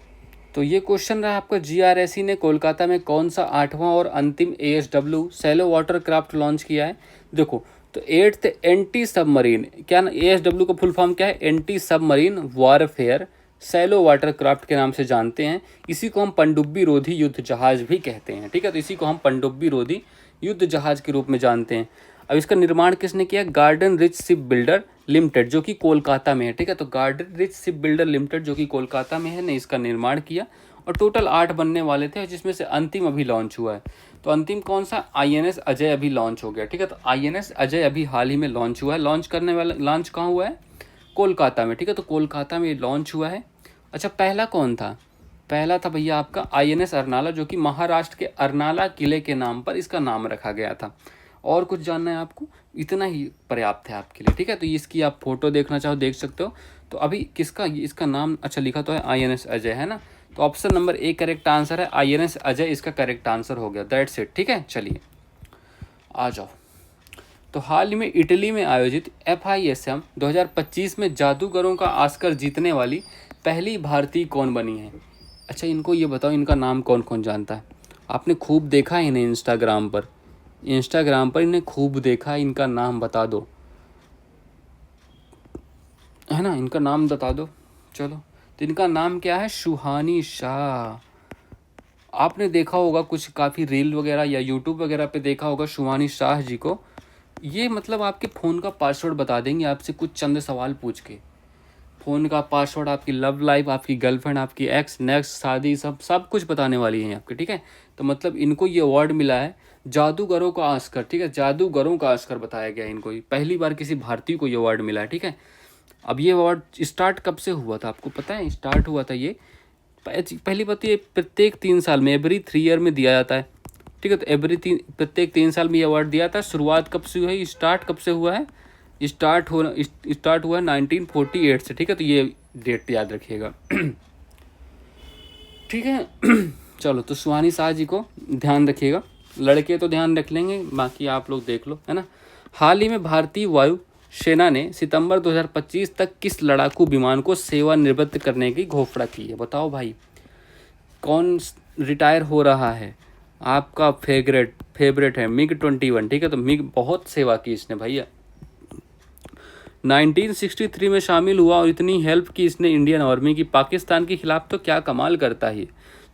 तो ये क्वेश्चन रहा आपका, जीआरएसई ने कोलकाता में कौन सा 8वां और अंतिम ASW shallow water craft launch किया है। देखो तो 8th एंटी सबमरीन, क्या ASW का फुल फॉर्म क्या है, anti submarine warfare shallow water craft के नाम से जानते हैं। इसी को हम पनडुब्बी रोधी युद्ध जहाज भी कहते हैं, ठीक है। तो इसी को हम पनडुब्बी रोधी युद्ध जहाज के रूप में जानते हैं। अब इसका निर्माण किसने किया? Garden rich ship builder limited, जो कि कोलकाता में है, ठीक है। तो garden rich ship builder limited जो कि कोलकाता में है ने इसका निर्माण किया, और टोटल 8 बनने वाले थे, जिसमें से अंतिम अभी लॉन्च हुआ है। तो अंतिम कौन सा? INS अजय अभी लॉन्च हो गया, ठीक है। तो INS अजय अभी हाल ही में लॉन्च हुआ है। लॉन्च कहाँ हुआ है? कोलकाता में, ठीक है। तो कोलकाता में लॉन्च हुआ है। अच्छा, पहला कौन था? पहला था भैया आपका INS अरनाला, जो कि महाराष्ट्र के अरनाला किले के नाम पर इसका नाम रखा गया था। और कुछ जानना है आपको? इतना ही पर्याप्त है आपके लिए, ठीक है। तो इसकी आप फोटो देखना चाहो देख सकते हो। तो अभी किसका इसका नाम अच्छा लिखा तो है INS अजय, है ना। तो option number A correct answer है, INS अजय इसका करेक्ट आंसर हो गया। दैट्स इट, ठीक है। चलिए आ जाओ। तो हाल ही में इटली में आयोजित FISM 2025 में जादूगरों का ऑस्कर जीतने वाली पहली भारतीय कौन बनी है? अच्छा, इनको ये बताओ, इनका नाम कौन कौन जानता है? आपने खूब देखा है इन्हें इंस्टाग्राम पर इन्हें खूब देखा है, इनका नाम बता दो, है ना। इनका नाम बता दो। चलो, तो इनका नाम क्या है? सुहानी शाह। आपने देखा होगा कुछ काफ़ी रील वगैरह या यूट्यूब वगैरह पे देखा होगा सुहानी शाह जी को। ये मतलब आपके फ़ोन का पासवर्ड बता देंगे आपसे कुछ चंद सवाल पूछ के। फ़ोन का पासवर्ड, आपकी लव लाइफ, आपकी गर्लफ्रेंड, आपकी एक्स, नेक्स्ट, शादी, सब कुछ बताने वाली हैं आपके, ठीक है। तो मतलब इनको ये अवार्ड मिला है जादूगरों का ऑस्कर, ठीक है। जादूगरों का ऑस्कर बताया गया इनको, पहली बार किसी भारतीय को ये अवार्ड मिला है, ठीक है। अब ये अवार्ड स्टार्ट कब से हुआ था आपको पता है? स्टार्ट हुआ था ये पहली बात, ये प्रत्येक 3 साल में, एवरी 3 ईयर में दिया जाता है, ठीक है। तो प्रत्येक 3 साल में ये अवार्ड दिया था। शुरुआत कब से हुई है? स्टार्ट कब से हुआ है? स्टार्ट हुआ 1948 से, ठीक है। तो ये डेट याद रखिएगा, ठीक है। चलो, तो सुहानी शाह जी को ध्यान रखिएगा, लड़के तो ध्यान रख लेंगे, बाकी आप लोग देख लो, है ना। हाल ही में भारतीय वायु सेना ने सितंबर 2025 तक किस लड़ाकू विमान को सेवानिवृत्त करने की घोषणा की है? बताओ भाई, कौन रिटायर हो रहा है? आपका फेवरेट है MiG-21, ठीक है। तो MiG बहुत सेवा की इसने भैया, 1963 में शामिल हुआ और इतनी हेल्प की इसने इंडियन आर्मी की पाकिस्तान के खिलाफ, तो क्या कमाल करता है।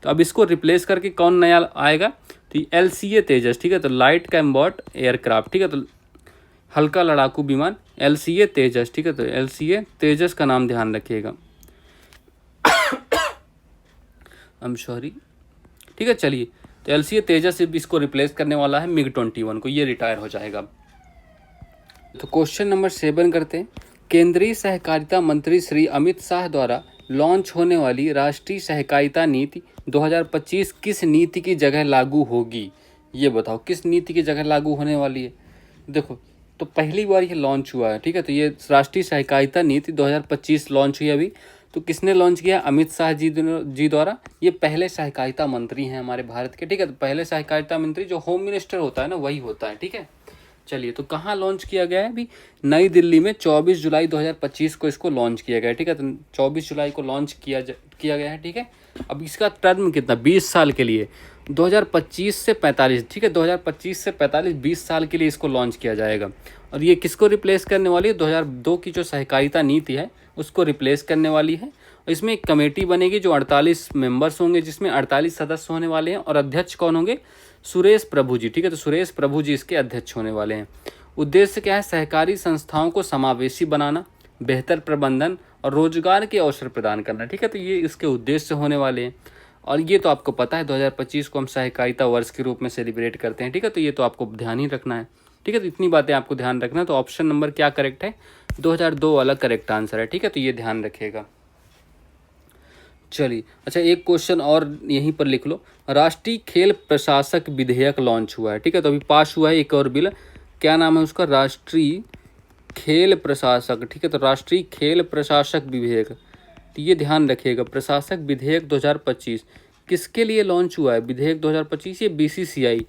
तो अब इसको रिप्लेस करके कौन नया आएगा? तो LCA तेजस, ठीक है। तो लाइट कॉम्बैट एयरक्राफ्ट, ठीक है। तो हल्का लड़ाकू विमान LCA तेजस, ठीक है। तो LCA तेजस का नाम ध्यान रखिएगा। I'm सॉरी, ठीक है। चलिए, तो LCA तेजस इसको रिप्लेस करने वाला है MiG-21 को, ये रिटायर हो जाएगा। तो क्वेश्चन नंबर 7 करते हैं। केंद्रीय सहकारिता मंत्री श्री अमित शाह द्वारा लॉन्च होने वाली राष्ट्रीय सहकारिता नीति 2025 किस नीति की जगह लागू होगी? ये बताओ, किस नीति की जगह लागू होने वाली है? देखो, तो पहली बार ये लॉन्च हुआ है, ठीक है। तो ये राष्ट्रीय सहकारिता नीति 2025 लॉन्च हुई अभी। तो किसने लॉन्च किया? अमित शाह जी द्वारा। ये पहले सहकारिता मंत्री हैं हमारे भारत के, ठीक है। तो पहले सहकारिता मंत्री जो होम मिनिस्टर होता है ना, वही होता है, ठीक है। चलिए, तो कहाँ लॉन्च किया गया है? अभी नई दिल्ली में 24 जुलाई 2025 को इसको लॉन्च किया गया है, ठीक है। तो 24 जुलाई को लॉन्च किया गया है, ठीक है। अब इसका टर्म कितना? 20 साल के लिए, 2025 से 45, ठीक है। 2025 से 45 20 साल के लिए इसको लॉन्च किया जाएगा। और ये किसको रिप्लेस करने वाली है? 2002 की जो सहकारिता नीति है उसको रिप्लेस करने वाली है। और इसमें एक कमेटी बनेगी जो 48 मेंबर्स होंगे, जिसमें 48 सदस्य होने वाले हैं। और अध्यक्ष कौन होंगे? सुरेश प्रभु जी, ठीक है। तो सुरेश प्रभु जी इसके अध्यक्ष होने वाले हैं। उद्देश्य क्या है? सहकारी संस्थाओं को समावेशी बनाना, बेहतर प्रबंधन और रोजगार के अवसर प्रदान करना, ठीक है। तो ये इसके उद्देश्य होने वाले हैं। और ये तो आपको पता है 2025 को हम सहकारिता वर्ष के रूप में सेलिब्रेट करते हैं, ठीक है। तो ये तो आपको ध्यान ही रखना है, ठीक है। तो इतनी बातें आपको ध्यान रखना है। तो ऑप्शन नंबर क्या करेक्ट है? 2002 वाला करेक्ट आंसर है, ठीक है। तो ये ध्यान रखिएगा। चलिए, अच्छा, एक क्वेश्चन और यहीं पर लिख लो। राष्ट्रीय खेल प्रशासक विधेयक लॉन्च हुआ है, ठीक है। तो अभी पास हुआ है एक और बिल, क्या नाम है उसका? राष्ट्रीय खेल प्रशासक, ठीक है। तो राष्ट्रीय खेल प्रशासक विधेयक, तो ये ध्यान रखिएगा। प्रशासक विधेयक 2025 किसके लिए लॉन्च हुआ है? विधेयक 2025 ये BCCI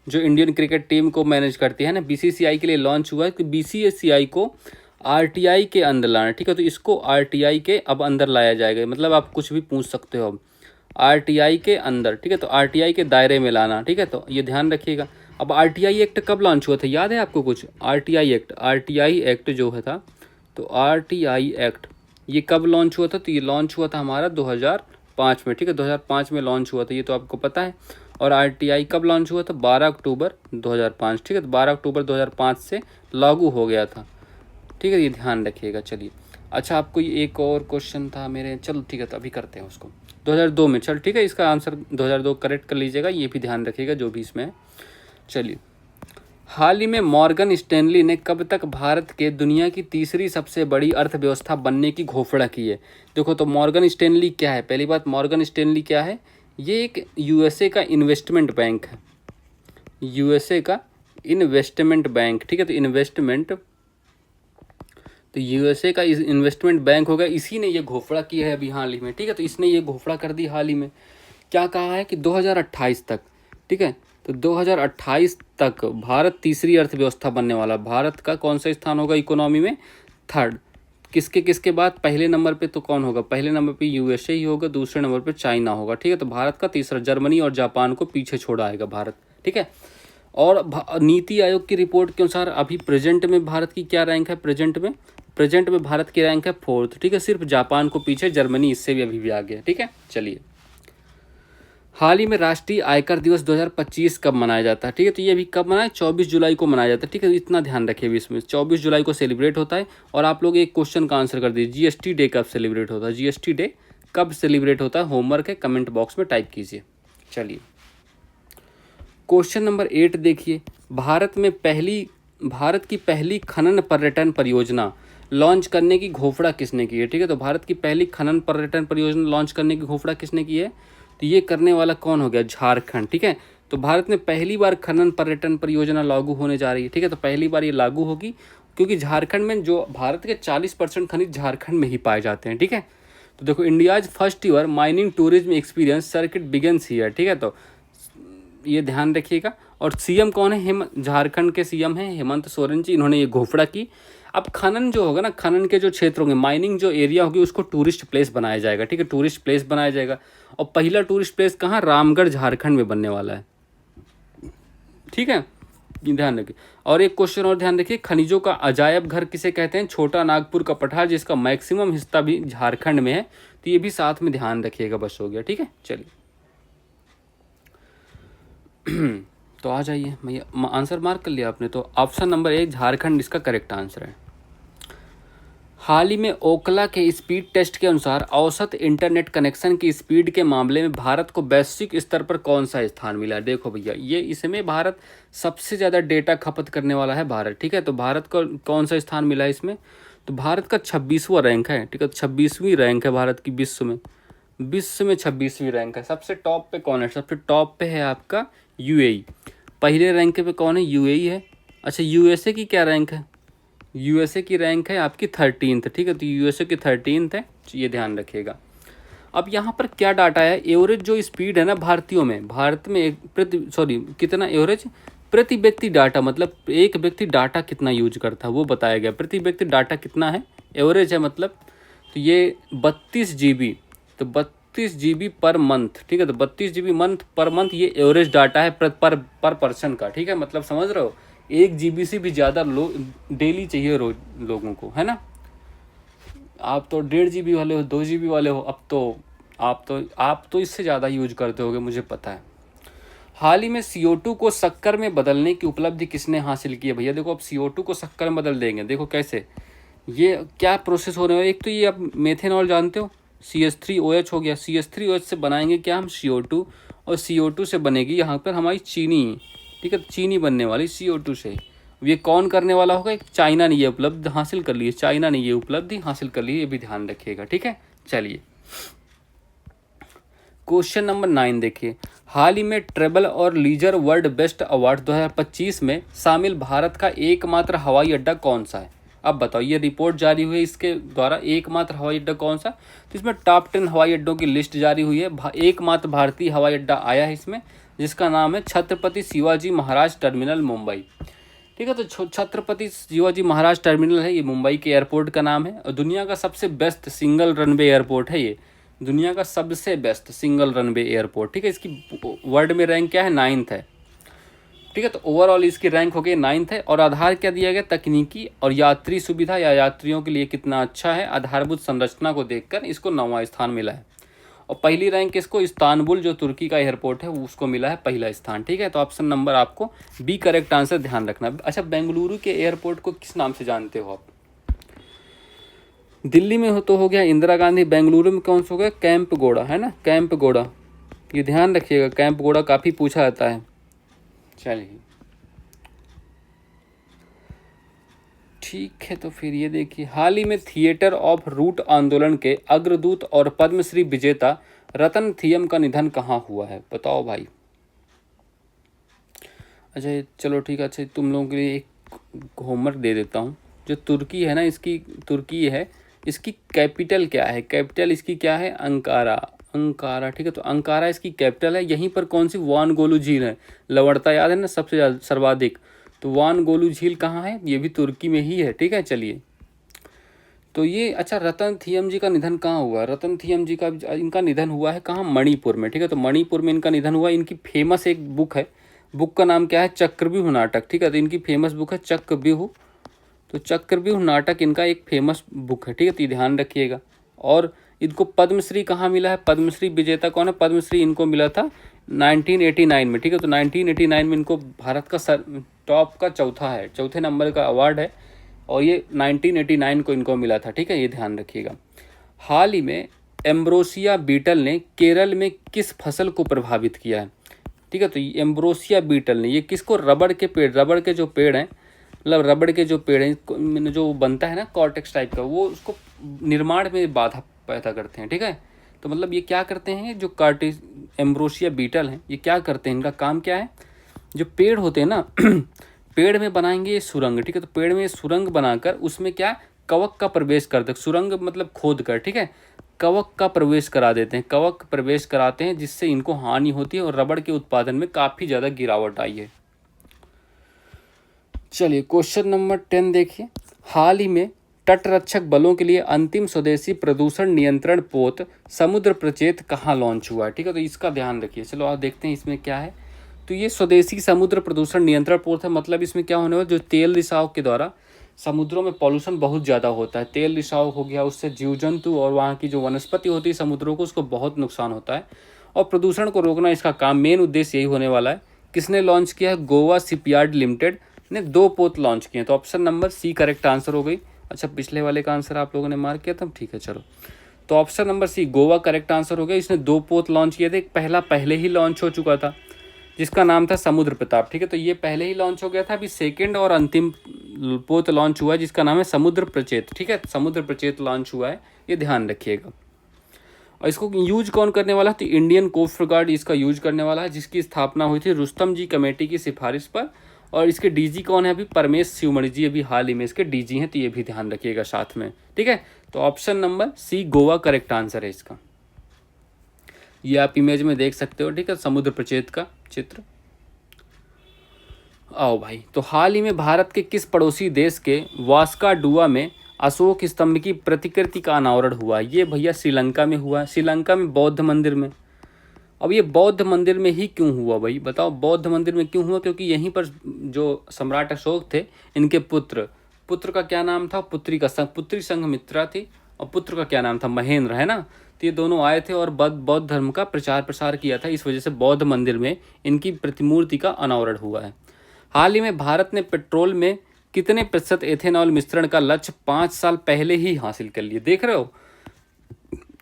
जो इंडियन क्रिकेट टीम को मैनेज करती है ना, BCCI के लिए लॉन्च हुआ है। कि BCCI को RTI के अंदर लाना, ठीक है। तो इसको RTI के अब अंदर लाया जाएगा, मतलब आप कुछ भी पूछ सकते हो अब RTI के अंदर, ठीक है। तो RTI के दायरे में लाना, ठीक है। तो ये ध्यान रखिएगा। अब RTI एक्ट कब लॉन्च हुआ था, याद है आपको कुछ? RTI एक्ट जो है था, तो RTI एक्ट ये कब लॉन्च हुआ था? तो ये लॉन्च हुआ था हमारा 2005 में, ठीक है, 2005 में लॉन्च हुआ था, ये तो आपको पता है। और RTI कब लॉन्च हुआ था? 12 अक्टूबर 2005, ठीक है, तो 12 अक्टूबर 2005 से लागू हो गया था, ठीक है, ये ध्यान रखिएगा। चलिए, अच्छा आपको ये एक और क्वेश्चन था मेरे, चलो ठीक है, तो अभी करते हैं उसको। 2002 में, चल ठीक है, इसका आंसर 2002 करेक्ट कर लीजिएगा, ये भी ध्यान रखिएगा जो भी इसमें है। चलिए, हाल ही में मॉर्गन स्टैनली ने कब तक भारत के दुनिया की तीसरी सबसे बड़ी अर्थव्यवस्था बनने की घोषणा की है? देखो, तो मॉर्गन स्टैनली क्या है? पहली बात, मॉर्गन स्टैनली क्या है? ये एक USA का इन्वेस्टमेंट बैंक है, USA का इन्वेस्टमेंट बैंक, ठीक है, तो USA का इन्वेस्टमेंट बैंक होगा, इसी ने ये घोषणा की है अभी हाल ही में, ठीक है, तो इसने ये घोषणा कर दी हाल ही में। क्या कहा है कि 2028 तक, ठीक है, तो 2028 तक भारत तीसरी अर्थव्यवस्था बनने वाला। भारत का कौन सा स्थान होगा इकोनॉमी में? थर्ड। किसके किसके बाद? पहले नंबर पे तो कौन होगा? पहले नंबर पे USA ही होगा, दूसरे नंबर पे चाइना होगा, ठीक है, तो भारत का तीसरा, जर्मनी और जापान को पीछे छोड़ा आएगा भारत, ठीक है। और नीति आयोग की रिपोर्ट के अनुसार अभी प्रेजेंट में भारत की क्या रैंक है? प्रेजेंट में भारत की रैंक है 4th, ठीक है, सिर्फ जापान को पीछे, जर्मनी इससे भी अभी आ गया, ठीक है। चलिए, हाल ही में राष्ट्रीय आयकर दिवस 2025 कब मनाया जाता है? ठीक है, तो ये भी कब मनाया? 24 जुलाई को मनाया जाता है, ठीक है, इतना ध्यान रखिए भी इसमें, 24 जुलाई को सेलिब्रेट होता है। और आप लोग एक क्वेश्चन का आंसर कर दीजिए, GST डे कब सेलिब्रेट होता है? GST डे कब सेलिब्रेट होता है? होमवर्क है, कमेंट बॉक्स में टाइप कीजिए। चलिए, क्वेश्चन नंबर 8 देखिए, भारत की पहली खनन पर्यटन परियोजना लॉन्च करने की घोषणा किसने की है? ठीक है, तो भारत की पहली खनन पर्यटन परियोजना लॉन्च करने की घोषणा किसने की है? तो ये करने वाला कौन हो गया? झारखंड, ठीक है। तो भारत में पहली बार खनन पर्यटन परियोजना लागू होने जा रही है, ठीक है, तो पहली बार ये लागू होगी, क्योंकि झारखंड में जो भारत के 40% खनिज झारखंड में ही पाए जाते हैं, ठीक है। तो देखो, India's first year mining tourism experience circuit begins here, ठीक है, तो ये ध्यान रखिएगा। और सीएम कौन है? झारखंड के सीएम हैं हेमंत सोरेन जी, इन्होंने ये घोषणा की। अब खनन जो होगा ना, खनन के जो क्षेत्र होंगे, माइनिंग जो एरिया होगी, उसको टूरिस्ट प्लेस बनाया जाएगा, ठीक है, टूरिस्ट प्लेस बनाया जाएगा। और पहला टूरिस्ट प्लेस कहाँ? रामगढ़ झारखंड में बनने वाला है, ठीक है, ध्यान रखिए। और एक क्वेश्चन और ध्यान रखिए, खनिजों का अजायब घर किसे कहते हैं? छोटा नागपुर का पठार, जिसका मैक्सिमम हिस्सा भी झारखंड में है, तो ये भी साथ में ध्यान रखिएगा, बस हो गया, ठीक है। चलिए तो आ जाइए, भैया आंसर मार्क कर लिया आपने, तो ऑप्शन नंबर 1 झारखंड इसका करेक्ट आंसर है। हाल ही में ओकला के स्पीड टेस्ट के अनुसार औसत इंटरनेट कनेक्शन की स्पीड के मामले में भारत को वैश्विक स्तर पर कौन सा स्थान मिला? देखो भैया, ये इसमें भारत सबसे ज़्यादा डेटा खपत करने वाला है भारत, ठीक है, तो भारत को कौन सा स्थान मिला है इसमें? तो भारत का 26वां रैंक है, ठीक है, 26वीं रैंक है भारत की विश्व में 26वीं रैंक है। सबसे टॉप पे कौन है? सबसे टॉप पे है आपका UAE। पहले रैंक पे कौन है? UAE है। अच्छा, USA की क्या रैंक है? USA की रैंक है आपकी 13th, ठीक है, तो USA की 13th है, ये ध्यान रखिएगा। अब यहाँ पर क्या डाटा है? एवरेज जो स्पीड है ना भारतीयों में, भारत में कितना एवरेज प्रति व्यक्ति डाटा, मतलब एक व्यक्ति डाटा कितना यूज करता है वो बताया गया। प्रति व्यक्ति डाटा कितना है? एवरेज है मतलब, तो ये 32 GB, तो 32 GB पर मंथ, ठीक है, तो 32 GB पर मंथ ये एवरेज डाटा है पर पर्सन का, ठीक है, मतलब समझ रहे हो, 1 GB से भी ज़्यादा डेली चाहिए रोज लोगों को, है ना। आप तो 1.5 GB वाले हो, 2 GB वाले हो, अब तो आप तो इससे ज़्यादा यूज करते होगे, मुझे पता है। हाल ही में CO2 को शक्कर में बदलने की उपलब्धि किसने हासिल की है? भैया देखो, अब CO2 को शक्कर में बदल देंगे, देखो कैसे, ये क्या प्रोसेस हो रहा है। एक तो ये आप मेथेनॉल जानते हो, CH3OH हो गया, CH3OH से बनाएंगे क्या हम? CO2, और CO2 से बनेगी यहाँ पर हमारी चीनी, ठीक है, चीनी बनने वाली CO2 से। ये कौन करने वाला होगा? चाइना ने ये उपलब्धि हासिल कर ली है, चाइना ने ये उपलब्धि हासिल कर ली है, ये भी ध्यान रखिएगा, ठीक है। चलिए, क्वेश्चन नंबर 9 देखिए, हाल ही में ट्रेवल और लीजर वर्ल्ड बेस्ट अवार्ड 2025 में शामिल भारत का एकमात्र हवाई अड्डा कौन सा है? अब बताओ, ये रिपोर्ट जारी हुई है इसके द्वारा, एकमात्र हवाई अड्डा कौन सा? तो इसमें टॉप 10 हवाई अड्डों की लिस्ट जारी हुई है, एकमात्र भारतीय हवाई अड्डा आया है इसमें, जिसका नाम है छत्रपति शिवाजी महाराज टर्मिनल, मुंबई, ठीक है। तो छत्रपति शिवाजी महाराज टर्मिनल है, ये मुंबई के एयरपोर्ट का नाम है, और दुनिया का सबसे बेस्ट सिंगल रनवे एयरपोर्ट है ये, दुनिया का सबसे बेस्ट सिंगल रनवे एयरपोर्ट, ठीक है। इसकी वर्ल्ड में रैंक क्या है? 9th है, ठीक है, तो ओवरऑल इसकी रैंक हो गई 9th है। और आधार क्या दिया गया? तकनीकी और यात्री सुविधा या यात्रियों के लिए कितना अच्छा है, आधारभूत संरचना को देखकर इसको 9वां स्थान मिला है। और पहली रैंक किसको, इस्तांबुल जो तुर्की का एयरपोर्ट है उसको मिला है पहला स्थान, ठीक है। तो ऑप्शन नंबर आपको बी करेक्ट आंसर ध्यान रखना। अच्छा, बेंगलुरु के एयरपोर्ट को किस नाम से जानते हो आप? दिल्ली में हो गया इंदिरा गांधी, बेंगलुरु में कौन सा हो गया, कैंप गोड़ा, है ना, कैंप गोड़ा, ये ध्यान रखिएगा, कैंप गोड़ा काफ़ी पूछा जाता है। चलिए ठीक है, तो फिर ये देखिए, हाल ही में थिएटर ऑफ रूट आंदोलन के अग्रदूत और पद्मश्री विजेता रतन थियम का निधन कहाँ हुआ है, बताओ भाई। अच्छा चलो ठीक है, अच्छा तुम लोगों के लिए एक होमवर्क दे देता हूँ। जो तुर्की है ना, इसकी तुर्की है, इसकी कैपिटल क्या है, कैपिटल इसकी क्या है, अंकारा, अंकारा, ठीक है। तो अंकारा इसकी कैपिटल है। यहीं पर कौन सी, वान गोलू झील है, लवड़ता याद है ना सबसे ज़्यादा सर्वाधिक, तो वान गोलू झील कहाँ है, ये भी तुर्की में ही है, ठीक है। चलिए तो ये, अच्छा रतन थियम जी का निधन कहाँ हुआ, रतन थियम जी का इनका निधन हुआ है कहाँ, मणिपुर में, ठीक है। तो मणिपुर में इनका निधन हुआ। इनकी फेमस एक बुक है, बुक का नाम क्या है, चक्रव्यूह नाटक, ठीक है। तो इनकी फेमस बुक है चक्रव्यूह, तो चक्रव्यूह नाटक इनका एक फेमस बुक है, ठीक है। तो ध्यान रखिएगा। और इनको पद्मश्री कहाँ मिला है, पद्मश्री विजेता कौन है, पद्मश्री इनको मिला था 1989 में, ठीक है। तो 1989 में इनको भारत का टॉप का चौथे नंबर का अवार्ड है, और ये 1989 को इनको मिला था, ठीक है, ये ध्यान रखिएगा। हाल ही में एम्ब्रोसिया बीटल ने केरल में किस फसल को प्रभावित किया है, ठीक है। तो एम्ब्रोसिया बीटल ने, ये किसको, रबड़ के जो पेड़ हैं, मतलब रबड़ के जो पेड़ हैं, जो बनता है ना कॉर्टेक्स टाइप का, वो उसको निर्माण में बाधा पैदा करते हैं, ठीक है। तो मतलब ये क्या करते हैं, जो एम्ब्रोसिया बीटल हैं, ये क्या करते हैं, इनका काम क्या है, जो पेड़ होते हैं ना पेड़ में बनाएंगे सुरंग, ठीक है। तो पेड़ में सुरंग बनाकर उसमें क्या, कवक का प्रवेश करते हैं, सुरंग मतलब खोद कर, ठीक है, कवक का प्रवेश करा देते हैं, कवक प्रवेश कराते हैं, जिससे इनको हानि होती है और रबड़ के उत्पादन में काफ़ी ज़्यादा गिरावट आई है। चलिए क्वेश्चन नंबर 10 देखिए, हाल ही में तटरक्षक बलों के लिए अंतिम स्वदेशी प्रदूषण नियंत्रण पोत समुद्र प्रचेत कहाँ लॉन्च हुआ है, ठीक है। तो इसका ध्यान रखिए। चलो आप देखते हैं इसमें क्या है। तो ये स्वदेशी समुद्र प्रदूषण नियंत्रण पोत है, मतलब इसमें क्या होने वाला, जो तेल रिसाव के द्वारा समुद्रों में पॉल्यूशन बहुत ज़्यादा होता है, तेल रिसाव हो गया, उससे जीव जंतु और वहाँ की जो वनस्पति होती है समुद्रों को, उसको बहुत नुकसान होता है, और प्रदूषण को रोकना इसका काम, मेन उद्देश्य यही होने वाला है। किसने लॉन्च किया है, गोवा शिपयार्ड लिमिटेड ने 2 पोत लॉन्च किए हैं। तो option number C correct answer हो गई। अच्छा पिछले वाले का आंसर आप लोगों ने मार्क किया था, ठीक है चलो। तो option number C Goa correct answer हो गया। इसने 2 पोत लॉन्च किए थे, एक पहला पहले ही लॉन्च हो चुका था जिसका नाम था समुद्र प्रताप, ठीक है। तो ये पहले ही लॉन्च हो गया था, अभी सेकंड और अंतिम पोत लॉन्च हुआ है जिसका नाम है समुद्र प्रचेत, ठीक है। समुद्र प्रचेत लॉन्च हुआ है, ये ध्यान रखिएगा। और इसको यूज कौन करने वाला है, तो इंडियन कोस्ट गार्ड इसका यूज करने वाला है, जिसकी स्थापना हुई थी रुस्तम जी कमेटी की सिफारिश पर। और इसके डीजी कौन है अभी, परमेश शिवमणि जी अभी हाल ही में इसके डीजी हैं, तो ये भी ध्यान रखिएगा साथ में, ठीक है। तो option number C Goa correct answer है इसका। ये आप इमेज में देख सकते हो, ठीक है, समुद्र प्रचेत का चित्र। आओ भाई, तो हाल ही में भारत के किस पड़ोसी देश के वास्काडुआ में अशोक स्तंभ की प्रतिकृति का अनावरण हुआ, ये भैया श्रीलंका में हुआ है, श्रीलंका में बौद्ध मंदिर में। अब ये बौद्ध मंदिर में ही क्यों हुआ भाई, बताओ बौद्ध मंदिर में क्यों हुआ, क्योंकि यहीं पर जो सम्राट अशोक थे, इनके पुत्र का क्या नाम था, पुत्री संघमित्रा थी, और पुत्र का क्या नाम था, महेंद्र, है ना। तो ये दोनों आए थे और बौद्ध धर्म का प्रचार प्रसार किया था, इस वजह से बौद्ध मंदिर में इनकी प्रतिमूर्ति का अनावरण हुआ है। हाल ही में भारत ने पेट्रोल में कितने प्रतिशत एथेनॉल मिश्रण का लक्ष्य 5 साल पहले ही हासिल कर लिया, देख रहे हो,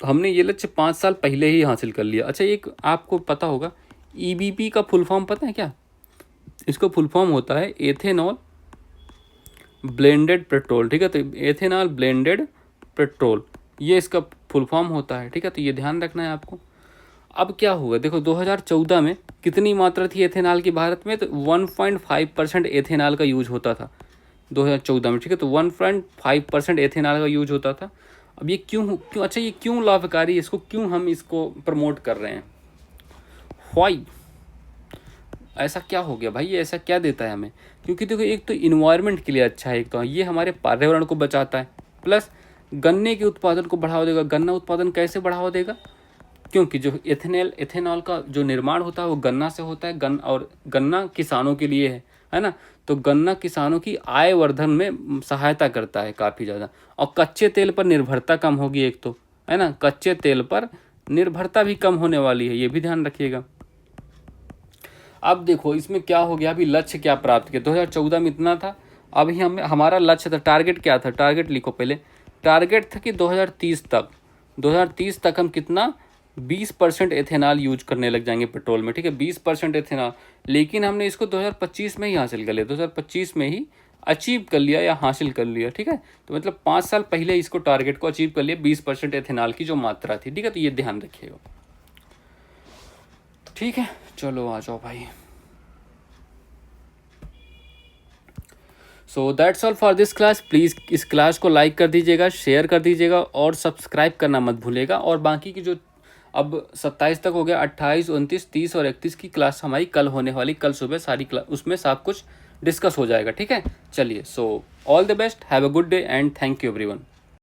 हमने ये लक्ष्य 5 साल पहले ही हासिल कर लिया। अच्छा एक आपको पता होगा, ईबीपी का फुल फॉर्म पता है क्या, इसको फुल फॉर्म होता है एथेनॉल ब्लेंडेड पेट्रोल, ठीक है। तो एथेनॉल ब्लेंडेड पेट्रोल, ये इसका फुल फॉर्म होता है, ठीक है। तो ये ध्यान रखना है आपको। अब क्या हुआ, देखो 2014 में कितनी मात्रा थी एथेनॉल की भारत में, तो 1.5% एथेनॉल का यूज होता था 2014 में, ठीक है। तो 1.5% एथेनॉल का यूज होता था। अब ये क्यों, अच्छा ये क्यों लाभकारी, इसको क्यों हम इसको प्रमोट कर रहे हैं, वाई, ऐसा क्या हो गया भाई, ये ऐसा क्या देता है हमें, क्योंकि देखो एक तो इन्वायरमेंट के लिए अच्छा है, एक तो ये हमारे पर्यावरण को बचाता है, प्लस गन्ने के उत्पादन को बढ़ावा देगा। गन्ना उत्पादन कैसे बढ़ावा देगा, क्योंकि जो एथेनॉल का जो निर्माण होता है वो गन्ना से होता है, और गन्ना किसानों के लिए है ना। तो गन्ना किसानों की आय वर्धन में सहायता करता है काफ़ी ज़्यादा, और कच्चे तेल पर निर्भरता कम होगी एक तो, है ना, कच्चे तेल पर निर्भरता भी कम होने वाली है, ये भी ध्यान रखिएगा। अब देखो इसमें क्या हो गया, अभी लक्ष्य क्या प्राप्त किया, 2014 में इतना था, अभी हमारा लक्ष्य था, टारगेट क्या था, टारगेट लिखो पहले। टारगेट था कि 2030 तक हम कितना 20% एथेनॉल यूज करने लग जाएंगे पेट्रोल में, ठीक है, 20% एथेनॉल। लेकिन हमने इसको 2025 में ही हासिल कर लिया, 2025 में ही अचीव कर लिया या हासिल कर लिया, ठीक है। तो मतलब 5 साल पहले इसको टारगेट को अचीव कर लिया, 20% एथेनॉल की जो मात्रा थी, ठीक है। तो ये ध्यान रखिएगा, ठीक है। चलो आ जाओ भाई। So that's all for this class. Please इस क्लास को लाइक कर दीजिएगा, शेयर कर दीजिएगा और सब्सक्राइब करना मत भूलिएगा। और बाकी की जो अब 27 तक हो गया, 28, 29, 30 और 31 की क्लास हमारी कल होने वाली, कल सुबह सारी क्लास उसमें सब कुछ डिस्कस हो जाएगा, ठीक है। चलिए, so all the best, have a good day and thank you everyone.